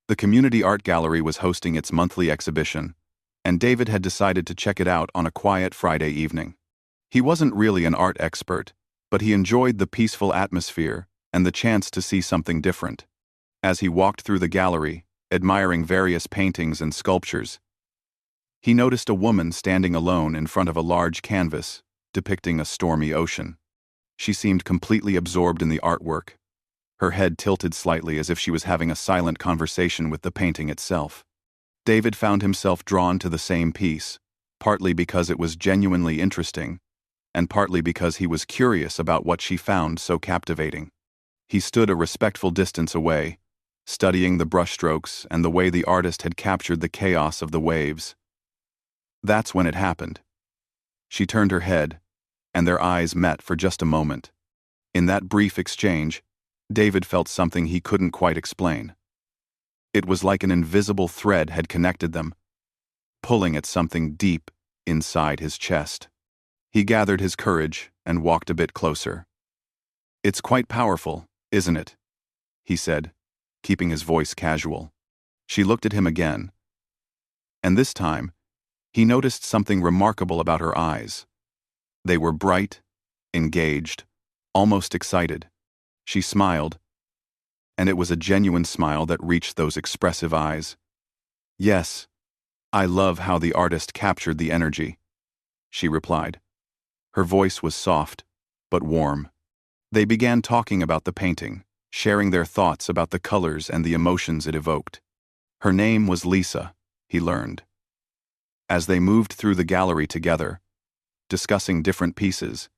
The community art gallery was hosting its monthly exhibition, and David had decided to check it out on a quiet Friday evening. He wasn't really an art expert, but he enjoyed the peaceful atmosphere and the chance to see something different. As he walked through the gallery, admiring various paintings and sculptures, he noticed a woman standing alone in front of a large canvas depicting a stormy ocean. She seemed completely absorbed in the artwork, her head tilted slightly as if she was having a silent conversation with the painting itself. David found himself drawn to the same piece, partly because it was genuinely interesting, and partly because he was curious about what she found so captivating. He stood a respectful distance away, studying the brushstrokes and the way the artist had captured the chaos of the waves. That's when it happened. She turned her head, and their eyes met for just a moment. In that brief exchange, David felt something he couldn't quite explain. It was like an invisible thread had connected them, pulling at something deep inside his chest. He gathered his courage and walked a bit closer. "It's quite powerful, isn't it?" he said, keeping his voice casual. She looked at him again, and this time, he noticed something remarkable about her eyes. They were bright, engaged, almost excited. She smiled, and it was a genuine smile that reached those expressive eyes. "Yes, I love how the artist captured the energy," she replied. Her voice was soft, but warm. They began talking about the painting, sharing their thoughts about the colors and the emotions it evoked. Her name was Lisa, he learned. As they moved through the gallery together, discussing different pieces,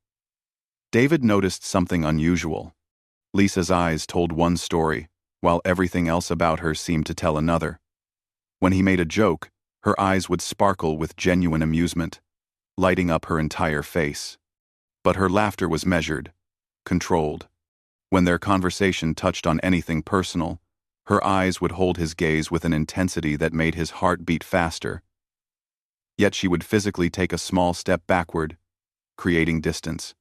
David noticed something unusual. Lisa's eyes told one story, while everything else about her seemed to tell another. When he made a joke, her eyes would sparkle with genuine amusement, lighting up her entire face. But her laughter was measured, controlled. When their conversation touched on anything personal, her eyes would hold his gaze with an intensity that made his heart beat faster. Yet she would physically take a small step backward, creating distance.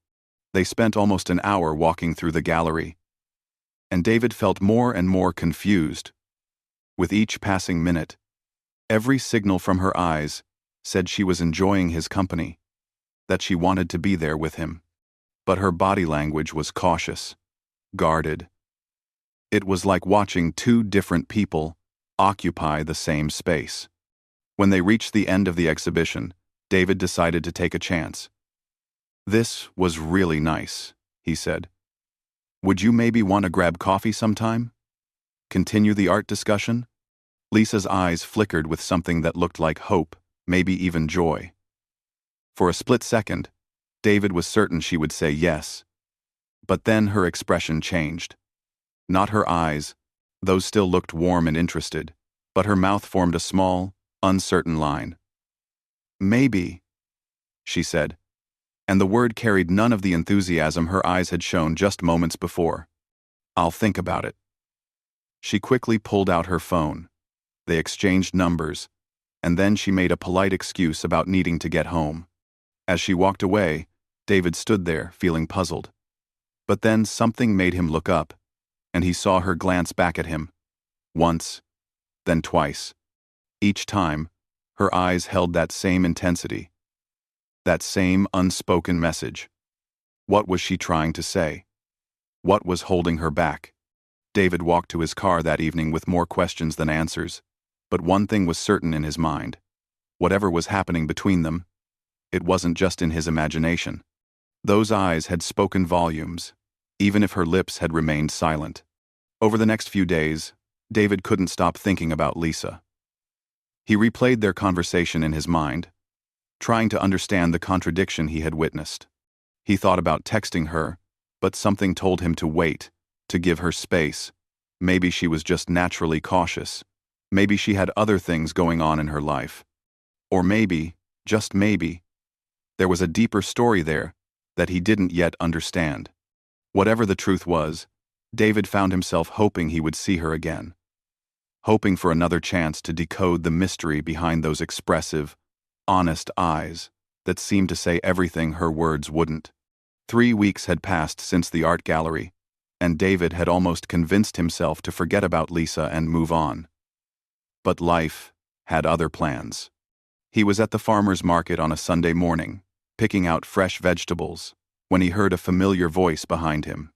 They spent almost an hour walking through the gallery, and David felt more and more confused. With each passing minute, every signal from her eyes said she was enjoying his company, that she wanted to be there with him. But her body language was cautious, guarded. It was like watching two different people occupy the same space. When they reached the end of the exhibition, David decided to take a chance. "This was really nice," he said. "Would you maybe want to grab coffee sometime? Continue the art discussion?" Lisa's eyes flickered with something that looked like hope, maybe even joy. For a split second, David was certain she would say yes. But then her expression changed. Not her eyes, those still looked warm and interested, but her mouth formed a small, uncertain line. "Maybe," she said, and the word carried none of the enthusiasm her eyes had shown just moments before. "I'll think about it." She quickly pulled out her phone. They exchanged numbers, and then she made a polite excuse about needing to get home. As she walked away, David stood there, feeling puzzled. But then something made him look up, and he saw her glance back at him. Once, then twice. Each time, her eyes held that same intensity, that same unspoken message. What was she trying to say? What was holding her back? David walked to his car that evening with more questions than answers, but one thing was certain in his mind. Whatever was happening between them, it wasn't just in his imagination. Those eyes had spoken volumes, even if her lips had remained silent. Over the next few days, David couldn't stop thinking about Lisa. He replayed their conversation in his mind, trying to understand the contradiction he had witnessed. He thought about texting her, but something told him to wait, to give her space. Maybe she was just naturally cautious. Maybe she had other things going on in her life. Or maybe, just maybe, there was a deeper story there that he didn't yet understand. Whatever the truth was, David found himself hoping he would see her again. Hoping for another chance to decode the mystery behind those expressive, honest eyes that seemed to say everything her words wouldn't. 3 weeks had passed since the art gallery, and David had almost convinced himself to forget about Lisa and move on. But life had other plans. He was at the farmer's market on a Sunday morning, picking out fresh vegetables, when he heard a familiar voice behind him.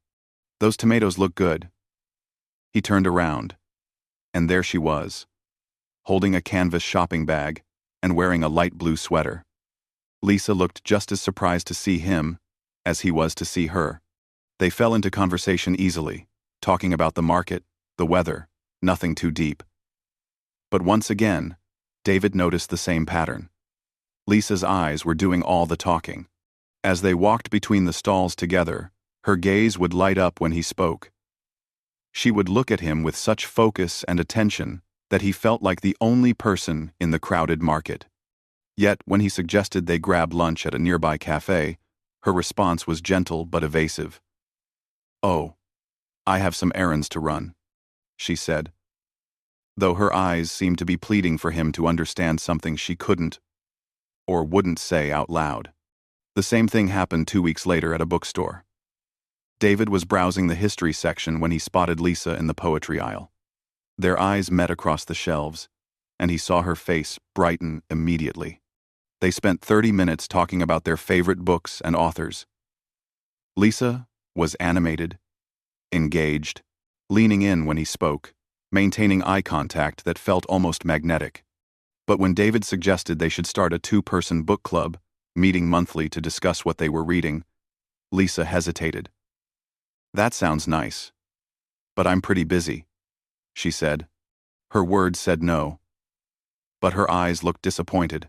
"Those tomatoes look good." He turned around, and there she was, holding a canvas shopping bag and wearing a light blue sweater. Lisa looked just as surprised to see him as he was to see her. They fell into conversation easily, talking about the market, the weather, nothing too deep. But once again, David noticed the same pattern. Lisa's eyes were doing all the talking. As they walked between the stalls together, her gaze would light up when he spoke. She would look at him with such focus and attention that he felt like the only person in the crowded market. Yet, when he suggested they grab lunch at a nearby cafe, her response was gentle but evasive. "Oh, I have some errands to run," she said, though her eyes seemed to be pleading for him to understand something she couldn't or wouldn't say out loud. The same thing happened 2 weeks later at a bookstore. David was browsing the history section when he spotted Lisa in the poetry aisle. Their eyes met across the shelves, and he saw her face brighten immediately. They spent 30 minutes talking about their favorite books and authors. Lisa was animated, engaged, leaning in when he spoke, maintaining eye contact that felt almost magnetic. But when David suggested they should start a 2-person book club, meeting monthly to discuss what they were reading, Lisa hesitated. "That sounds nice, but I'm pretty busy," she said. Her words said no, but her eyes looked disappointed,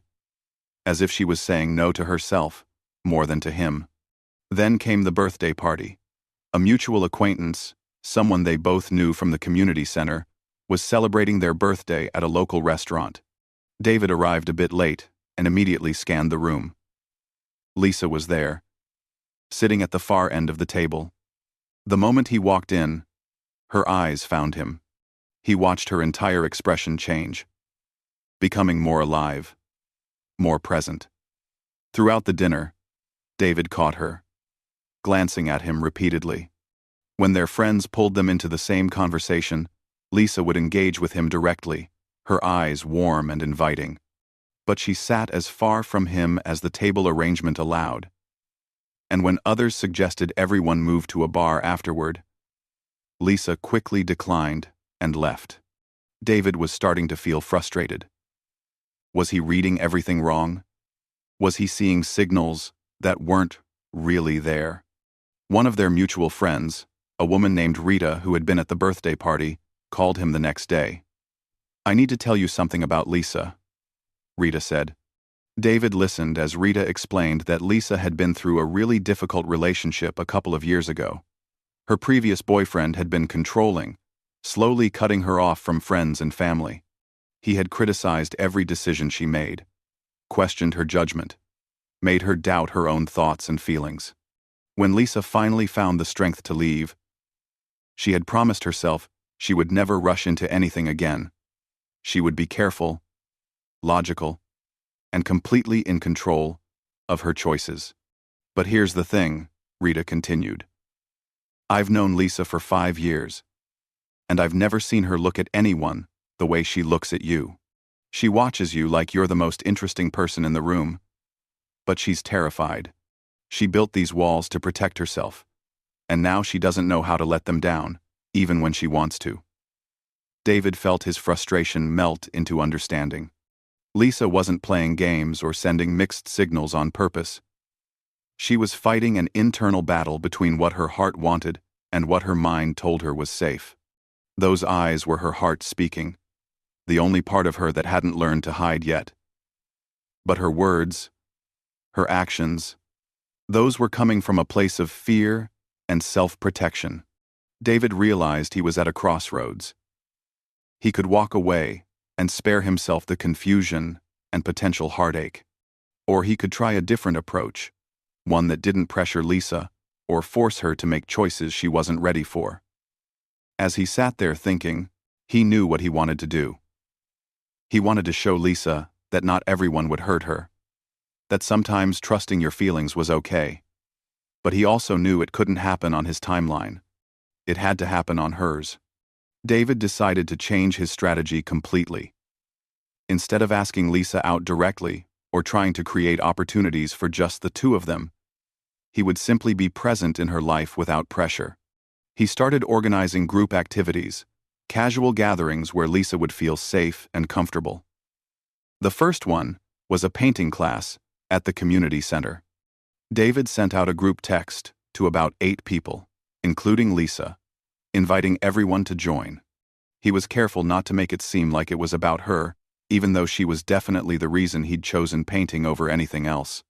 as if she was saying no to herself more than to him. Then came the birthday party. A mutual acquaintance, someone they both knew from the community center, was celebrating their birthday at a local restaurant. David arrived a bit late and immediately scanned the room. Lisa was there, sitting at the far end of the table. The moment he walked in, her eyes found him. He watched her entire expression change, becoming more alive, more present. Throughout the dinner, David caught her, glancing at him repeatedly. When their friends pulled them into the same conversation, Lisa would engage with him directly, her eyes warm and inviting. But she sat as far from him as the table arrangement allowed. And when others suggested everyone move to a bar afterward, Lisa quickly declined and left. David was starting to feel frustrated. Was he reading everything wrong? Was he seeing signals that weren't really there? One of their mutual friends, a woman named Rita who had been at the birthday party, called him the next day. "I need to tell you something about Lisa," Rita said. David listened as Rita explained that Lisa had been through a really difficult relationship a couple of years ago. Her previous boyfriend had been controlling, slowly cutting her off from friends and family. He had criticized every decision she made, questioned her judgment, made her doubt her own thoughts and feelings. When Lisa finally found the strength to leave, she had promised herself she would never rush into anything again. She would be careful, logical, and completely in control of her choices. "But here's the thing," Rita continued. "I've known Lisa for 5 years, and I've never seen her look at anyone the way she looks at you. She watches you like you're the most interesting person in the room, but she's terrified. She built these walls to protect herself, and now she doesn't know how to let them down, even when she wants to." David felt his frustration melt into understanding. Lisa wasn't playing games or sending mixed signals on purpose. She was fighting an internal battle between what her heart wanted and what her mind told her was safe. Those eyes were her heart speaking, the only part of her that hadn't learned to hide yet. But her words, her actions, those were coming from a place of fear and self-protection. David realized he was at a crossroads. He could walk away and spare himself the confusion and potential heartache. Or he could try a different approach, one that didn't pressure Lisa or force her to make choices she wasn't ready for. As he sat there thinking, he knew what he wanted to do. He wanted to show Lisa that not everyone would hurt her, that sometimes trusting your feelings was okay. But he also knew it couldn't happen on his timeline. It had to happen on hers. David decided to change his strategy completely. Instead of asking Lisa out directly or trying to create opportunities for just the two of them, he would simply be present in her life without pressure. He started organizing group activities, casual gatherings where Lisa would feel safe and comfortable. The first one was a painting class at the community center. David sent out a group text to about 8 people, including Lisa, inviting everyone to join. He was careful not to make it seem like it was about her, even though she was definitely the reason he'd chosen painting over anything else.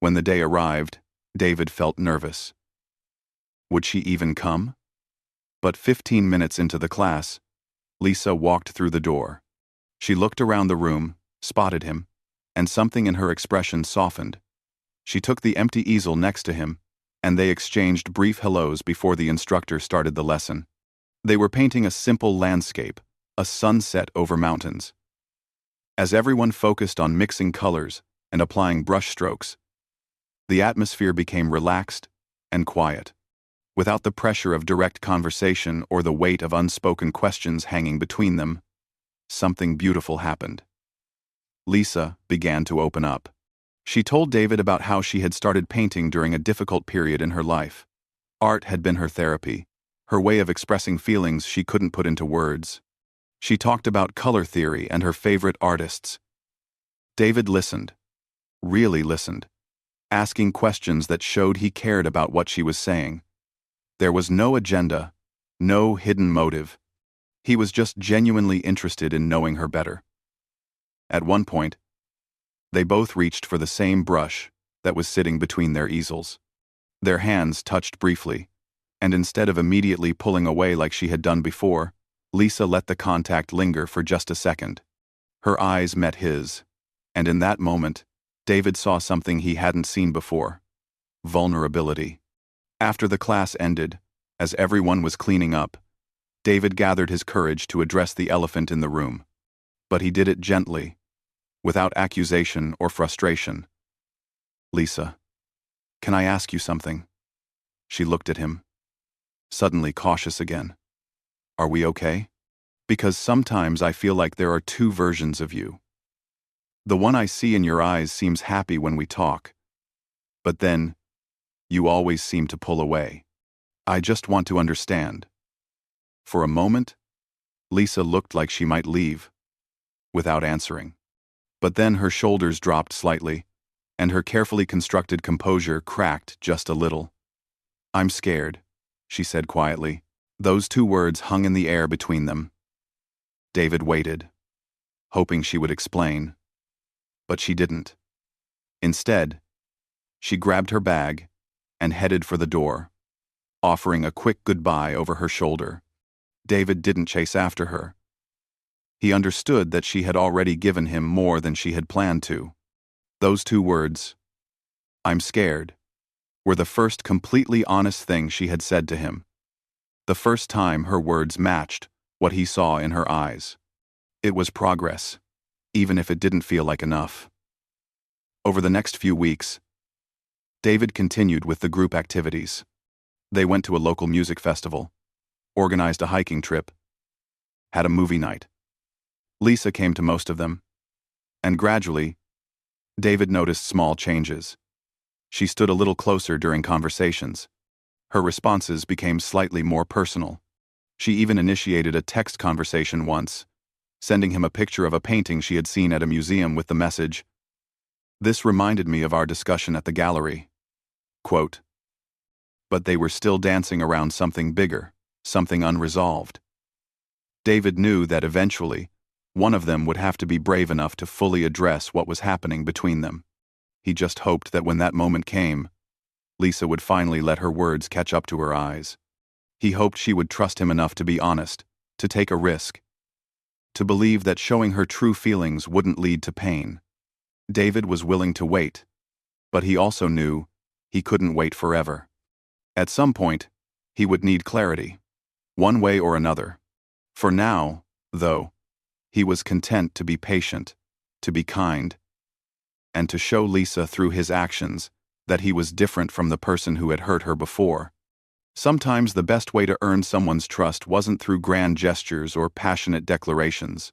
When the day arrived, David felt nervous. Would she even come? But 15 minutes into the class, Lisa walked through the door. She looked around the room, spotted him, and something in her expression softened. She took the empty easel next to him, and they exchanged brief hellos before the instructor started the lesson. They were painting a simple landscape, a sunset over mountains. As everyone focused on mixing colors and applying brushstrokes, the atmosphere became relaxed and quiet. Without the pressure of direct conversation or the weight of unspoken questions hanging between them, something beautiful happened. Lisa began to open up. She told David about how she had started painting during a difficult period in her life. Art had been her therapy, her way of expressing feelings she couldn't put into words. She talked about color theory and her favorite artists. David listened, really listened, asking questions that showed he cared about what she was saying. There was no agenda, no hidden motive. He was just genuinely interested in knowing her better. At one point, they both reached for the same brush that was sitting between their easels. Their hands touched briefly, and instead of immediately pulling away like she had done before, Lisa let the contact linger for just a second. Her eyes met his, and in that moment, David saw something he hadn't seen before: vulnerability. After the class ended, as everyone was cleaning up, David gathered his courage to address the elephant in the room. But he did it gently, without accusation or frustration. "Lisa, can I ask you something?" She looked at him, suddenly cautious again. "Are we okay? Because sometimes I feel like there are two versions of you. The one I see in your eyes seems happy when we talk, but then you always seem to pull away. I just want to understand." For a moment, Lisa looked like she might leave, without answering. But then her shoulders dropped slightly, and her carefully constructed composure cracked just a little. "I'm scared," she said quietly. Those two words hung in the air between them. David waited, hoping she would explain, but she didn't. Instead, she grabbed her bag and headed for the door, offering a quick goodbye over her shoulder. David didn't chase after her. He understood that she had already given him more than she had planned to. Those two words, "I'm scared," were the first completely honest thing she had said to him. The first time her words matched what he saw in her eyes. It was progress, even if it didn't feel like enough. Over the next few weeks, David continued with the group activities. They went to a local music festival, organized a hiking trip, had a movie night. Lisa came to most of them, and gradually, David noticed small changes. She stood a little closer during conversations. Her responses became slightly more personal. She even initiated a text conversation once, sending him a picture of a painting she had seen at a museum with the message, "This reminded me of our discussion at the gallery." Quote, but they were still dancing around something bigger, something unresolved. David knew that eventually, one of them would have to be brave enough to fully address what was happening between them. He just hoped that when that moment came, Lisa would finally let her words catch up to her eyes. He hoped she would trust him enough to be honest, to take a risk, to believe that showing her true feelings wouldn't lead to pain. David was willing to wait, but he also knew he couldn't wait forever. At some point, he would need clarity, one way or another. For now, though, he was content to be patient, to be kind, and to show Lisa through his actions that he was different from the person who had hurt her before. Sometimes the best way to earn someone's trust wasn't through grand gestures or passionate declarations.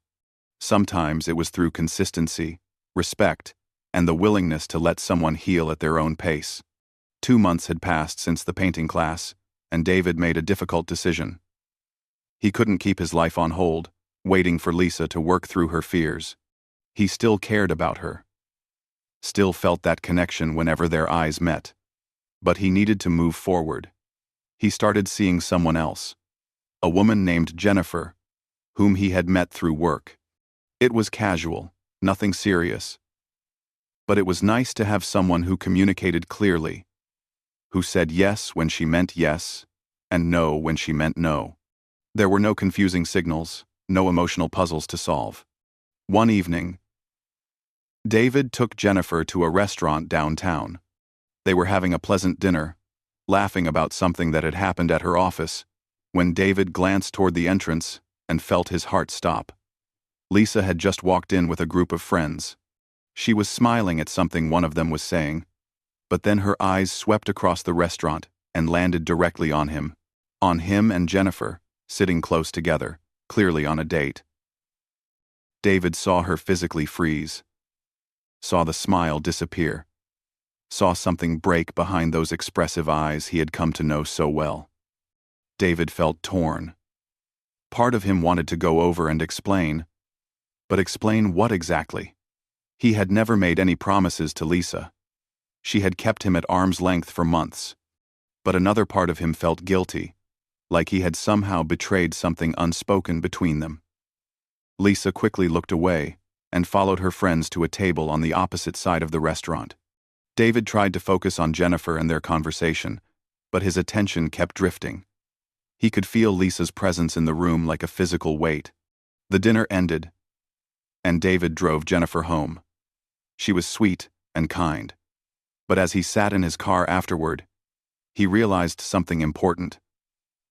Sometimes it was through consistency, respect, and the willingness to let someone heal at their own pace. 2 months had passed since the painting class, and David made a difficult decision. He couldn't keep his life on hold, waiting for Lisa to work through her fears. He still cared about her. Still felt that connection whenever their eyes met. But he needed to move forward. He started seeing someone else. A woman named Jennifer, whom he had met through work. It was casual, nothing serious. But it was nice to have someone who communicated clearly, who said yes when she meant yes, and no when she meant no. There were no confusing signals, no emotional puzzles to solve. One evening, David took Jennifer to a restaurant downtown. They were having a pleasant dinner, laughing about something that had happened at her office, when David glanced toward the entrance and felt his heart stop. Lisa had just walked in with a group of friends. She was smiling at something one of them was saying, but then her eyes swept across the restaurant and landed directly on him and Jennifer, sitting close together, clearly on a date. David saw her physically freeze, saw the smile disappear, saw something break behind those expressive eyes he had come to know so well. David felt torn. Part of him wanted to go over and explain, but explain what exactly? He had never made any promises to Lisa. She had kept him at arm's length for months. But another part of him felt guilty, like he had somehow betrayed something unspoken between them. Lisa quickly looked away and followed her friends to a table on the opposite side of the restaurant. David tried to focus on Jennifer and their conversation, but his attention kept drifting. He could feel Lisa's presence in the room like a physical weight. The dinner ended, and David drove Jennifer home. She was sweet and kind. But as he sat in his car afterward, he realized something important.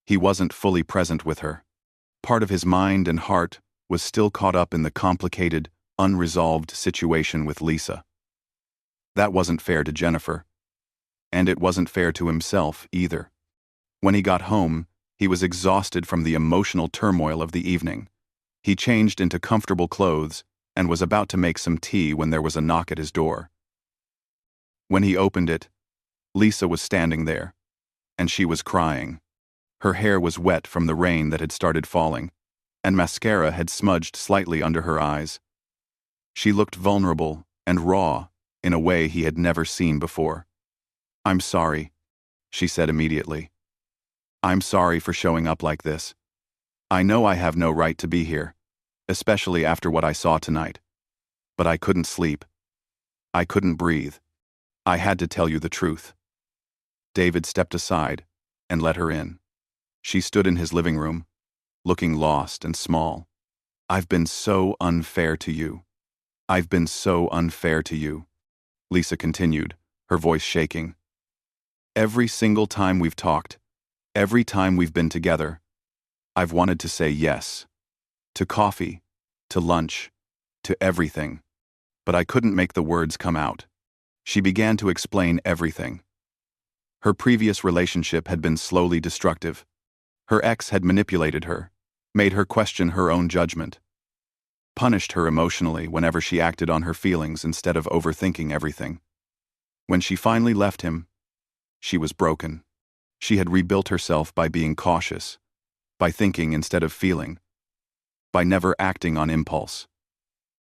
He wasn't fully present with her. Part of his mind and heart was still caught up in the complicated, unresolved situation with Lisa. That wasn't fair to Jennifer. And it wasn't fair to himself either. When he got home, he was exhausted from the emotional turmoil of the evening. He changed into comfortable clothes and was about to make some tea when there was a knock at his door. When he opened it, Lisa was standing there, and she was crying. Her hair was wet from the rain that had started falling, and mascara had smudged slightly under her eyes. She looked vulnerable and raw in a way he had never seen before. "I'm sorry," she said immediately. "I'm sorry for showing up like this. I know I have no right to be here, especially after what I saw tonight. But I couldn't sleep. I couldn't breathe. I had to tell you the truth." David stepped aside and let her in. She stood in his living room, looking lost and small. "I've been so unfair to you. I've been so unfair to you," Lisa continued, her voice shaking. "Every single time we've talked, every time we've been together, I've wanted to say yes. To coffee, to lunch, to everything. But I couldn't make the words come out." She began to explain everything. Her previous relationship had been slowly destructive. Her ex had manipulated her, made her question her own judgment, punished her emotionally whenever she acted on her feelings instead of overthinking everything. When she finally left him, she was broken. She had rebuilt herself by being cautious, by thinking instead of feeling, by never acting on impulse.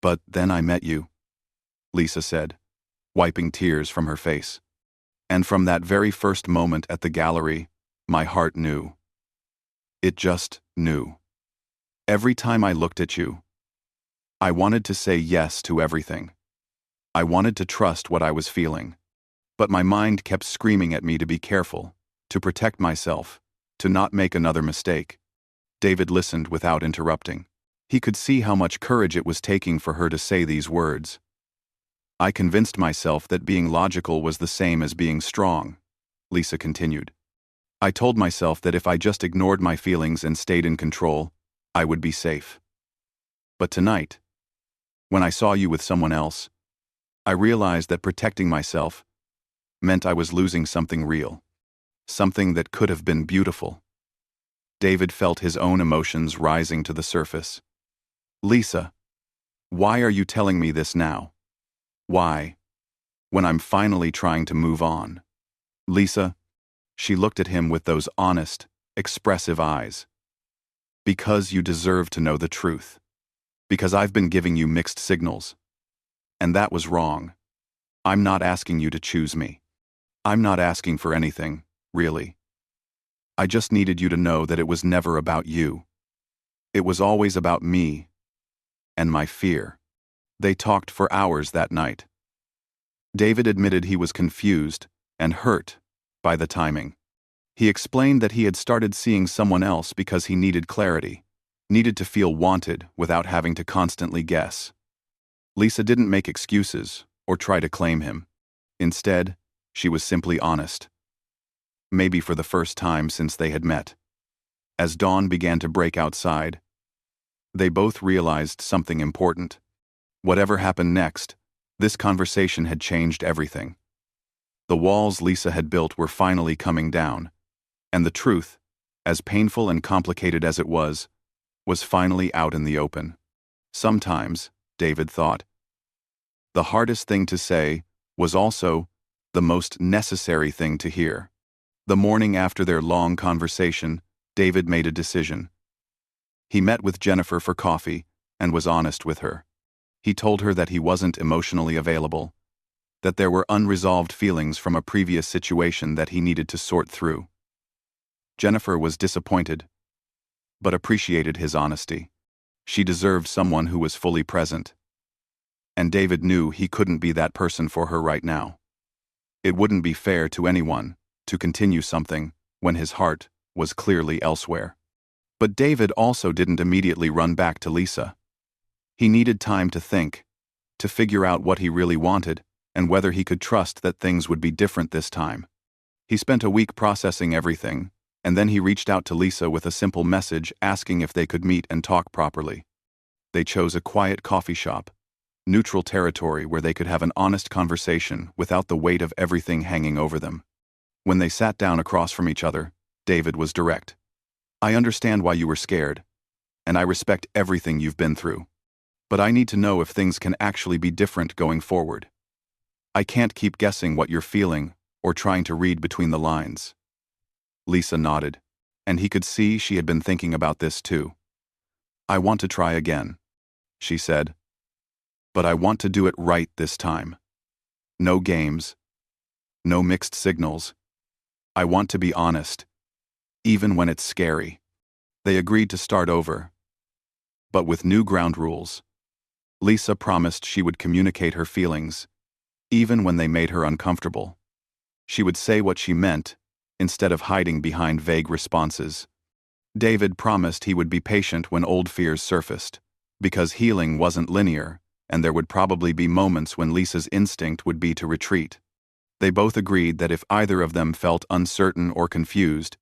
"But then I met you," Lisa said, wiping tears from her face. "And from that very first moment at the gallery, my heart knew. It just knew. Every time I looked at you, I wanted to say yes to everything. I wanted to trust what I was feeling. But my mind kept screaming at me to be careful, to protect myself, to not make another mistake." David listened without interrupting. He could see how much courage it was taking for her to say these words. "I convinced myself that being logical was the same as being strong," Lisa continued. "I told myself that if I just ignored my feelings and stayed in control, I would be safe. But tonight, when I saw you with someone else, I realized that protecting myself meant I was losing something real, something that could have been beautiful." David felt his own emotions rising to the surface. "Lisa," Why are you telling me this now? Why? When I'm finally trying to move on. Lisa, she looked at him with those honest, expressive eyes. Because you deserve to know the truth. Because I've been giving you mixed signals. And that was wrong. I'm not asking you to choose me. I'm not asking for anything, really. I just needed you to know that it was never about you. It was always about me and my fear. They talked for hours that night. David admitted he was confused and hurt by the timing. He explained that he had started seeing someone else because he needed clarity, needed to feel wanted without having to constantly guess. Lisa didn't make excuses or try to claim him. Instead, she was simply honest. Maybe for the first time since they had met. As dawn began to break outside, they both realized something important. Whatever happened next, this conversation had changed everything. The walls Lisa had built were finally coming down, and the truth, as painful and complicated as it was finally out in the open. Sometimes, David thought, the hardest thing to say was also the most necessary thing to hear. The morning after their long conversation, David made a decision. He met with Jennifer for coffee and was honest with her. He told her that he wasn't emotionally available, that there were unresolved feelings from a previous situation that he needed to sort through. Jennifer was disappointed, but appreciated his honesty. She deserved someone who was fully present. And David knew he couldn't be that person for her right now. It wouldn't be fair to anyone to continue something when his heart was clearly elsewhere. But David also didn't immediately run back to Lisa. He needed time to think, to figure out what he really wanted and whether he could trust that things would be different this time. He spent a week processing everything, and then he reached out to Lisa with a simple message asking if they could meet and talk properly. They chose a quiet coffee shop, neutral territory where they could have an honest conversation without the weight of everything hanging over them. When they sat down across from each other, David was direct. I understand why you were scared, and I respect everything you've been through. But I need to know if things can actually be different going forward. I can't keep guessing what you're feeling or trying to read between the lines. Lisa nodded, and he could see she had been thinking about this too. I want to try again, she said. But I want to do it right this time. No games. No mixed signals. I want to be honest, even when it's scary. They agreed to start over, but with new ground rules. Lisa promised she would communicate her feelings, even when they made her uncomfortable. She would say what she meant, instead of hiding behind vague responses. David promised he would be patient when old fears surfaced, because healing wasn't linear, and there would probably be moments when Lisa's instinct would be to retreat. They both agreed that if either of them felt uncertain or confused,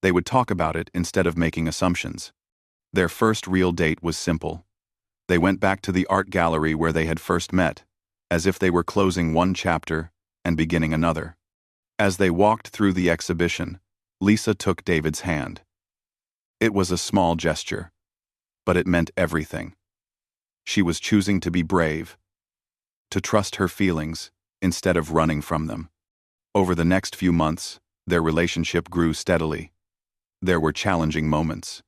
they would talk about it instead of making assumptions. Their first real date was simple. They went back to the art gallery where they had first met, as if they were closing one chapter and beginning another. As they walked through the exhibition, Lisa took David's hand. It was a small gesture, but it meant everything. She was choosing to be brave, to trust her feelings instead of running from them. Over the next few months, their relationship grew steadily. There were challenging moments.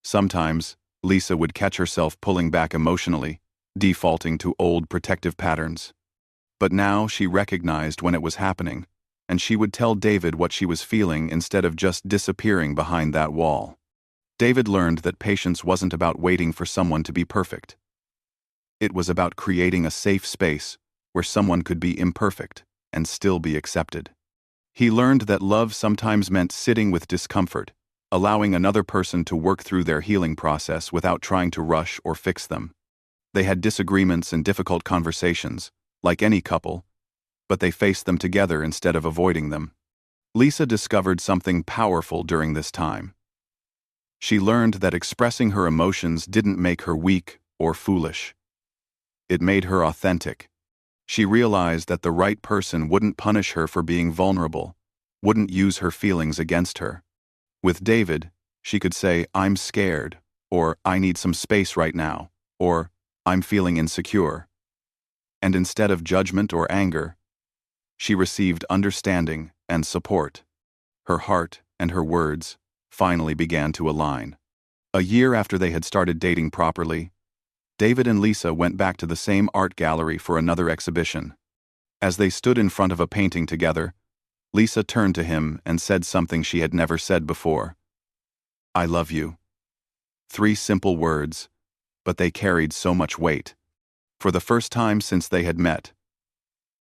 Sometimes, Lisa would catch herself pulling back emotionally, defaulting to old protective patterns. But now she recognized when it was happening, and she would tell David what she was feeling instead of just disappearing behind that wall. David learned that patience wasn't about waiting for someone to be perfect. It was about creating a safe space where someone could be imperfect and still be accepted. He learned that love sometimes meant sitting with discomfort, allowing another person to work through their healing process without trying to rush or fix them. They had disagreements and difficult conversations, like any couple, but they faced them together instead of avoiding them. Lisa discovered something powerful during this time. She learned that expressing her emotions didn't make her weak or foolish. It made her authentic. She realized that the right person wouldn't punish her for being vulnerable, wouldn't use her feelings against her. With David, she could say, I'm scared, or I need some space right now, or I'm feeling insecure. And instead of judgment or anger, she received understanding and support. Her heart and her words finally began to align. A year after they had started dating properly, David and Lisa went back to the same art gallery for another exhibition. As they stood in front of a painting together, Lisa turned to him and said something she had never said before. "I love you." 3 simple words, but they carried so much weight. For the first time since they had met,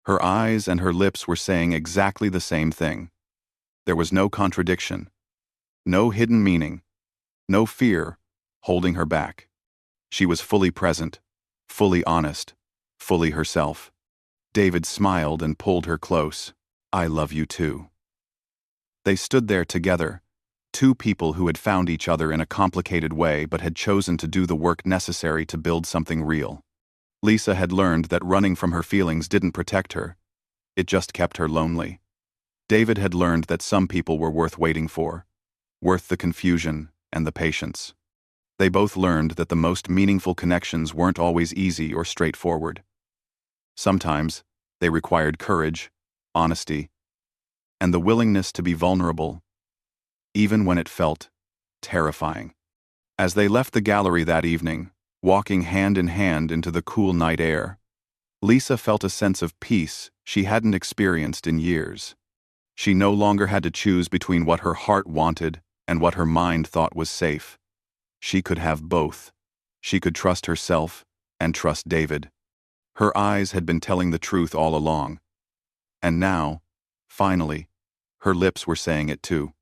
her eyes and her lips were saying exactly the same thing. There was no contradiction, no hidden meaning, no fear holding her back. She was fully present, fully honest, fully herself. David smiled and pulled her close. "I love you too." They stood there together, 2 people who had found each other in a complicated way but had chosen to do the work necessary to build something real. Lisa had learned that running from her feelings didn't protect her. It just kept her lonely. David had learned that some people were worth waiting for, worth the confusion and the patience. They both learned that the most meaningful connections weren't always easy or straightforward. Sometimes, they required courage, honesty, and the willingness to be vulnerable, even when it felt terrifying. As they left the gallery that evening, walking hand in hand into the cool night air, Lisa felt a sense of peace she hadn't experienced in years. She no longer had to choose between what her heart wanted and what her mind thought was safe. She could have both. She could trust herself and trust David. Her eyes had been telling the truth all along. And now, finally, her lips were saying it too.